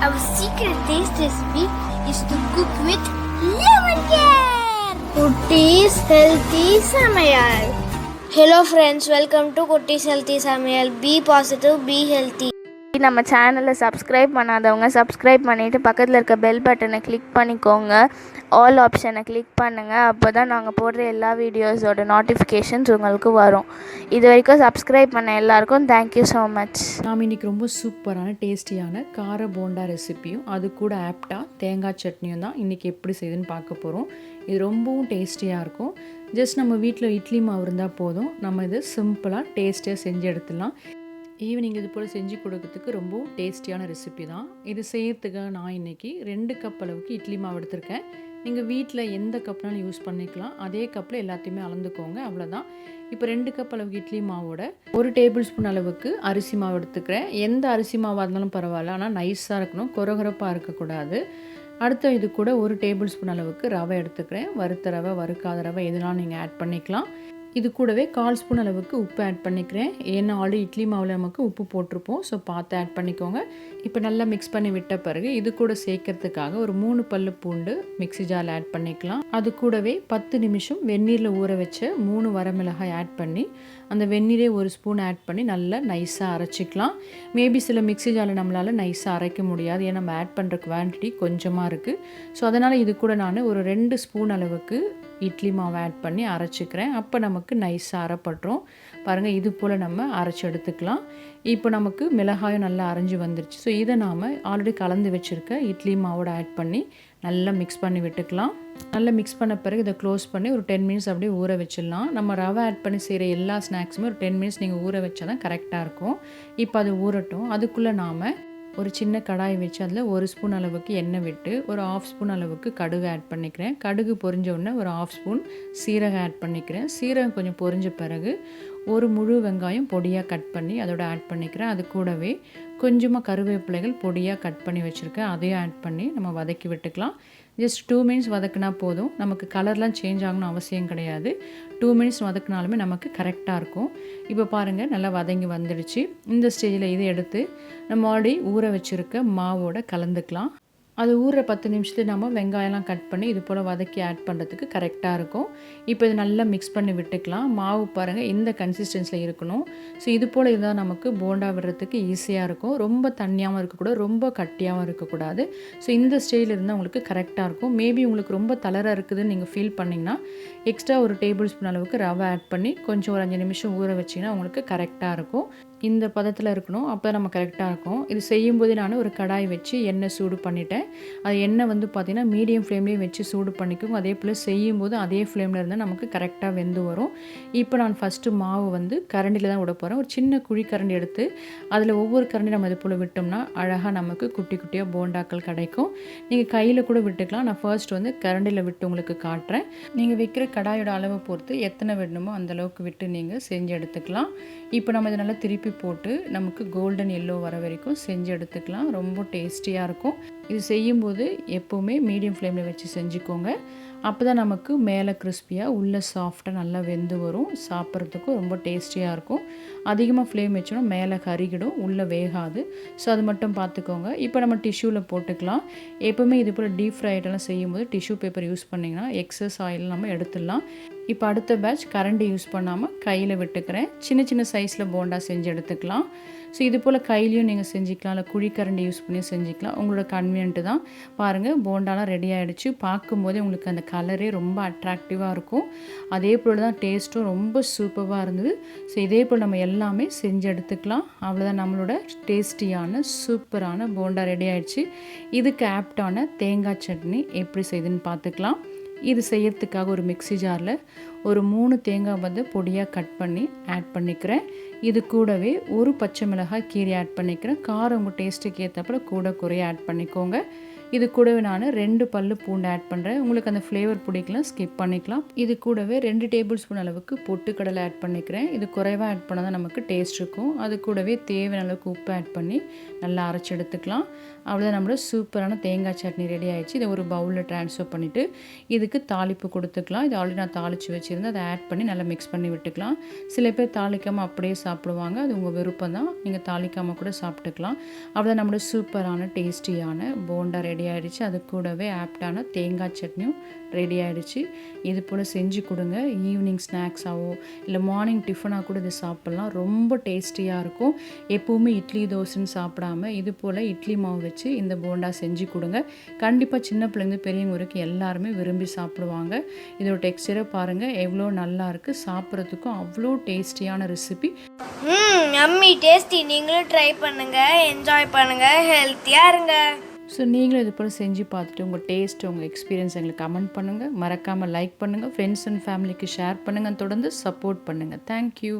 Our secret taste recipe is to cook with lemon care. Kutties Healthy Samayal. Hello friends, welcome to Kutties Healthy Samayal. Be positive, be healthy. நம்ம சேனலை subscribe பண்ணாதவங்க subscribe பண்ணிவிட்டு பக்கத்தில் இருக்க bell பட்டனை click பண்ணிக்கோங்க. All ஆப்ஷனை click பண்ணுங்கள். அப்போ தான் நாங்கள் போடுற எல்லா வீடியோஸோட நோட்டிஃபிகேஷன்ஸ் உங்களுக்கு வரும். இது வரைக்கும் சப்ஸ்கிரைப் பண்ண எல்லாருக்கும் தேங்க்யூ ஸோ மச். நாம் இன்றைக்கி ரொம்ப சூப்பரான டேஸ்டியான கார போண்டா ரெசிப்பியும் அது கூட ஆப்டாக தேங்காய் சட்னியும் தான் இன்றைக்கி எப்படி செய்யுதுன்னு பார்க்க போகிறோம். இது ரொம்பவும் டேஸ்டியாக இருக்கும். ஜஸ்ட் நம்ம வீட்டில் இட்லி மாவு இருந்தால் போதும், நம்ம இது சிம்பிளாக டேஸ்டியாக செஞ்சு எடுத்துடலாம். ஈவினிங் இது போல் செஞ்சு கொடுக்கறதுக்கு ரொம்ப டேஸ்டியான ரெசிபி தான். இது செய்யறதுக்காக நான் இன்றைக்கி 2 கப் அளவுக்கு இட்லி மாவு எடுத்திருக்கேன். நீங்கள் வீட்டில் எந்த கப்னாலும் யூஸ் பண்ணிக்கலாம். அதே கப்பில் எல்லாத்தையுமே அளந்துக்கோங்க, அவ்வளோதான். இப்போ 2 கப் அளவுக்கு இட்லி மாவோட 1 டேபிள் ஸ்பூன் அளவுக்கு அரிசி மாவு எடுத்துக்கிறேன். எந்த அரிசி மாவாக இருந்தாலும் பரவாயில்ல, ஆனால் நைஸாக இருக்கணும், கொரகொரப்பாக இருக்கக்கூடாது. அடுத்த இது கூட 1 டேபிள் ஸ்பூன் அளவுக்கு ரவை எடுத்துக்கிறேன். வறுத்த ரவை, வறுக்காத ரவை எதுனாலும் நீங்கள் ஆட் பண்ணிக்கலாம். இது கூடவே 1/4 ஸ்பூன் அளவுக்கு உப்பு ஆட் பண்ணிக்கிறேன். ஏன்னா ஆல்ரெடி இட்லி மாவில் நமக்கு உப்பு போட்டிருப்போம், ஸோ பார்த்து ஆட் பண்ணிக்கோங்க. இப்போ நல்லா மிக்ஸ் பண்ணி விட்ட பிறகு இது கூட சேர்க்கறதுக்காக ஒரு 3 பல்லு பூண்டு மிக்ஸி ஜாரில் ஆட் பண்ணிக்கலாம். அது கூடவே 10 நிமிஷம் வெந்நீரில் ஊற வச்ச 3 வரமிளகாய் ஆட் பண்ணி அந்த வெந்நீரே 1 ஸ்பூன் ஆட் பண்ணி நல்லா நைஸாக அரைச்சிக்கலாம். மேபி சில மிக்ஸி ஜாரில் நம்மளால் நைஸாக அரைக்க முடியாது, ஏன்னா நம்ம ஆட் பண்ணுற குவான்டிட்டி கொஞ்சமாக இருக்குது. ஸோ அதனால் இது கூட நான் ஒரு 2 ஸ்பூன் அளவுக்கு இட்லி மாவு ஆட் பண்ணி அரைச்சிக்கிறேன். அப்போ நமக்கு நைஸாக அரைப்பட்டுரும். பாருங்கள், இது போல் நம்ம அரைச்சி எடுத்துக்கலாம். இப்போ நமக்கு மிளகாயும் நல்லா அரைஞ்சி வந்துருச்சு. ஸோ இதை நாம் ஆல்ரெடி கலந்து வச்சுருக்க இட்லி மாவோட ஆட் பண்ணி நல்லா மிக்ஸ் பண்ணி விட்டுக்கலாம். நல்லா மிக்ஸ் பண்ண பிறகு இதை க்ளோஸ் பண்ணி ஒரு 10 மினிட்ஸ் அப்படியே ஊற வச்சிடலாம். நம்ம ரவை ஆட் பண்ணி செய்கிற எல்லா ஸ்நாக்ஸுமே ஒரு 10 மினிட்ஸ் நீங்கள் ஊற வச்சா தான் கரெக்டாக இருக்கும். இப்போ அது ஊறட்டும். அதுக்குள்ளே நாம் ஒரு சின்ன கடாய் வச்சு அதில் 1 ஸ்பூன் அளவுக்கு எண்ணெய் விட்டு ஒரு 1/2 ஸ்பூன் அளவுக்கு கடுகு ஆட் பண்ணிக்கிறேன். கடுகு பொரிஞ்ச உடனே ஒரு 1/2 ஸ்பூன் சீரகம் ஆட் பண்ணிக்கிறேன். சீரகம் கொஞ்சம் பொரிஞ்ச பிறகு ஒரு முழு வெங்காயம் பொடியாக கட் பண்ணி அதோட ஆட் பண்ணிக்கிறேன். அது கூடவே கொஞ்சமாக கருவேப்பிலைகள் பொடியாக கட் பண்ணி வச்சுருக்கேன், அதையும் ஆட் பண்ணி நம்ம வதக்கி விட்டுக்கலாம். ஜஸ்ட் 2 மினிட்ஸ் வதக்குனா போதும். நமக்கு கலர்லாம் சேஞ்ச் ஆகணும் அவசியம் கிடையாது. 2 மினிட்ஸ் வதக்குனாலுமே நமக்கு கரெக்டாக இருக்கும். இப்போ பாருங்கள், நல்லா வதங்கி வந்துடுச்சு. இந்த ஸ்டேஜில் இதை எடுத்து நம்ம ஆல்ரெடி ஊற வச்சுருக்க மாவோட கலந்துக்கலாம். அது ஊற 10 நிமிஷத்துல நம்ம வெங்காயம்லாம் கட் பண்ணி இது போல் வதக்கி ஆட் பண்ணுறதுக்கு கரெக்டாக இருக்கும். இப்போ இது நல்லா மிக்ஸ் பண்ணி விட்டுக்கலாம். மாவு பாருங்கள் இந்த கன்சிஸ்டன்சியில் இருக்கணும். ஸோ இது போல் இருந்தால் நமக்கு போண்டா விடுறதுக்கு ஈஸியாக இருக்கும். ரொம்ப தண்ணியாகவும் இருக்கக்கூடாது, ரொம்ப கட்டியாகவும் இருக்கக்கூடாது. ஸோ இந்த ஸ்டேஜில் இருந்தால் உங்களுக்கு கரெக்டாக இருக்கும். மேபி உங்களுக்கு ரொம்ப தளராக இருக்குதுன்னு நீங்கள் ஃபீல் பண்ணிங்கன்னா எக்ஸ்ட்ரா ஒரு டேபிள் ஸ்பூன் அளவுக்கு ரவை ஆட் பண்ணி கொஞ்சம் ஒரு 5 நிமிஷம் ஊற வச்சிங்கன்னா உங்களுக்கு கரெக்டாக இருக்கும். இந்த பதத்தில் இருக்கணும், அப்போ நம்ம கரெக்டாக இருக்கும். இது செய்யும்போது நான் ஒரு கடாய் வச்சு எண்ணெய் சூடு பண்ணிட்டேன். அது எண்ணெய் வந்து பார்த்திங்கன்னா மீடியம் ஃப்ளேம்லேயும் வச்சு சூடு பண்ணிக்கும். அதே போல் செய்யும்போது அதே ஃப்ளேமில் இருந்தால் நமக்கு கரெக்டாக வெந்து வரும். இப்போ நான் ஃபஸ்ட்டு மாவு வந்து கரண்டியில் தான் விட போகிறேன். ஒரு சின்ன குழி கரண்டி எடுத்து அதில் ஒவ்வொரு கரண்டி நம்ம இது போல் விட்டோம்னா அழகாக நமக்கு குட்டி குட்டியாக போண்டாக்கள் கிடைக்கும். நீங்கள் கையில் கூட விட்டுக்கலாம். நான் ஃபர்ஸ்ட் வந்து கரண்டியில் விட்டு உங்களுக்கு காட்டுறேன். நீங்கள் வைக்கிற கடாயோட அளவை பொறுத்து எத்தனை விடணுமோ அந்தளவுக்கு விட்டு நீங்கள் செஞ்சு எடுத்துக்கலாம். இப்போ நம்ம இதை நல்லா திருப்பி போட்டு நமக்கு கோல்டன் எல்லோ வர வரைக்கும் செஞ்சு எடுத்துக்கலாம். ரொம்ப டேஸ்டியாக இருக்கும். இது செய்யும்போது எப்போவுமே மீடியம் ஃப்ளேமில் வச்சு செஞ்சுக்கோங்க. அப்போ தான் நமக்கு மேலே கிறிஸ்பியாக உள்ளே சாஃப்டாக நல்லா வெந்து வரும். சாப்பிட்றதுக்கும் ரொம்ப டேஸ்டியாக இருக்கும். அதிகமாக ஃப்ளேம் வச்சோன்னா மேலே கருகிடும், உள்ளே வேகாது. ஸோ அது மட்டும் பார்த்துக்கோங்க. இப்போ நம்ம டிஷ்யூவில் போட்டுக்கலாம். எப்போவுமே இது போல் டீப் ஃப்ரை ஐட்டம்லாம் செய்யும்போது டிஷ்யூ பேப்பர் யூஸ் பண்ணிங்கன்னா எக்ஸஸ் ஆயில் நம்ம எடுத்துடலாம். இப்போ அடுத்த பேட்ச் கரண்டி யூஸ் பண்ணாமல் கையில் விட்டுக்கிறேன். சின்ன சின்ன சைஸில் போண்டா செஞ்சு எடுத்துக்கலாம். ஸோ இது போல் கையிலையும் நீங்கள் செஞ்சுக்கலாம், இல்லை குழிக்கரண்டி யூஸ் பண்ணி செஞ்சுக்கலாம். உங்களோட கன்வீனியன்ட்டு தான். பாருங்கள், போண்டாலாம் ரெடி ஆகிடுச்சு. பார்க்கும்போதே உங்களுக்கு அந்த கலரே ரொம்ப அட்ராக்டிவாக இருக்கும். அதே போல் தான் டேஸ்ட்டும் ரொம்ப சூப்பராக இருந்தது. ஸோ இதே போல் நம்ம எல்லாமே செஞ்சு எடுத்துக்கலாம். அவ்வளோதான், நம்மளோட டேஸ்டியான சூப்பரான போண்டா ரெடி ஆகிடுச்சு. இதுக்கு ஆப்டான தேங்காய் சட்னி எப்படி செய்யுதுன்னு பார்த்துக்கலாம். இது செய்யறதுக்காக ஒரு மிக்ஸி ஜாரில் ஒரு 3 தேங்காய் வந்து பொடியாக கட் பண்ணி ஆட் பண்ணிக்கிறேன். இது கூடவே ஒரு பச்சை மிளகாய் கீரை ஆட் பண்ணிக்கிறேன். காரம் உங்கள் டேஸ்ட்டுக்கு ஏற்றப்பல கூட குறைய ஆட் பண்ணிக்கோங்க. இது கூடவே நான் 2 பல்லு பூண்டு ஆட் பண்ணுறேன். உங்களுக்கு அந்த ஃப்ளேவர் பிடிக்கலாம், ஸ்கிப் பண்ணிக்கலாம். இது கூடவே 2 டேபிள் ஸ்பூன் அளவுக்கு பொட்டுக்கடலை ஆட் பண்ணிக்கிறேன். இது குறைவாக ஆட் பண்ணால் தான் நமக்கு டேஸ்ட் இருக்கும். அது கூடவே தேவையான அளவுக்கு உப்பு ஆட் பண்ணி நல்லா அரைச்சி எடுத்துக்கலாம். அவ்வளோதான், நம்மளோட சூப்பரான தேங்காய் சட்னி ரெடி ஆகிடுச்சு. இதை ஒரு பவுலில் ட்ரான்ஸ்ஃபர் பண்ணிவிட்டு இதுக்கு தாளிப்பு கொடுத்துக்கலாம். இது ஆல்ரெடி நான் தாளித்து வச்சுருக்கேன். வச்சுருந்து அதை ஆட் பண்ணி நல்லா மிக்ஸ் பண்ணி விட்டுக்கலாம். சில பேர் தாளிக்காமல் அப்படியே சாப்பிடுவாங்க, அது உங்கள் விருப்பம் தான். நீங்கள் தாளிக்காமல் கூட சாப்பிட்டுக்கலாம். அவ்வளோ நம்மளோட சூப்பரான டேஸ்டியான போண்டா ரெடி ஆகிடுச்சு. அது கூடவே ஆப்டான தேங்காய் சட்னியும் ரெடி ஆகிடுச்சு. இது போல் செஞ்சு கொடுங்க. ஈவினிங் ஸ்நாக்ஸாகவோ இல்லை மார்னிங் டிஃபனாக கூட இது சாப்பிட்லாம். ரொம்ப டேஸ்டியாக இருக்கும். எப்போவுமே இட்லி தோசைன்னு சாப்பிடாம இது போல் இட்லி மாவு வச்சு இந்த போண்டா செஞ்சு கொடுங்க. கண்டிப்பாக சின்ன பிள்ளைங்க பெரியவங்க வரைக்கும் எல்லாருமே விரும்பி சாப்பிடுவாங்க. இதோட டெக்ஸ்சரை பாருங்கள் எவ்வளோ நல்லா இருக்குது. சாப்பிட்றதுக்கும் அவ்வளோ டேஸ்டியான ரெசிபி. Yummy tasty. நீங்களும் ட்ரை பண்ணுங்கள், என்ஜாய் பண்ணுங்கள், ஹெல்த்தியாக இருங்க. ஸோ நீங்களும் இது போல் செஞ்சு பார்த்துட்டு உங்கள் டேஸ்ட், உங்கள் எக்ஸ்பீரியன்ஸ் எங்களுக்கு கமெண்ட் பண்ணுங்கள். மறக்காமல் லைக் பண்ணுங்கள், ஃப்ரெண்ட்ஸ் அண்ட் ஃபேமிலிக்கு ஷேர் பண்ணுங்கள், தொடர்ந்து சப்போர்ட் பண்ணுங்கள். தேங்க்யூ.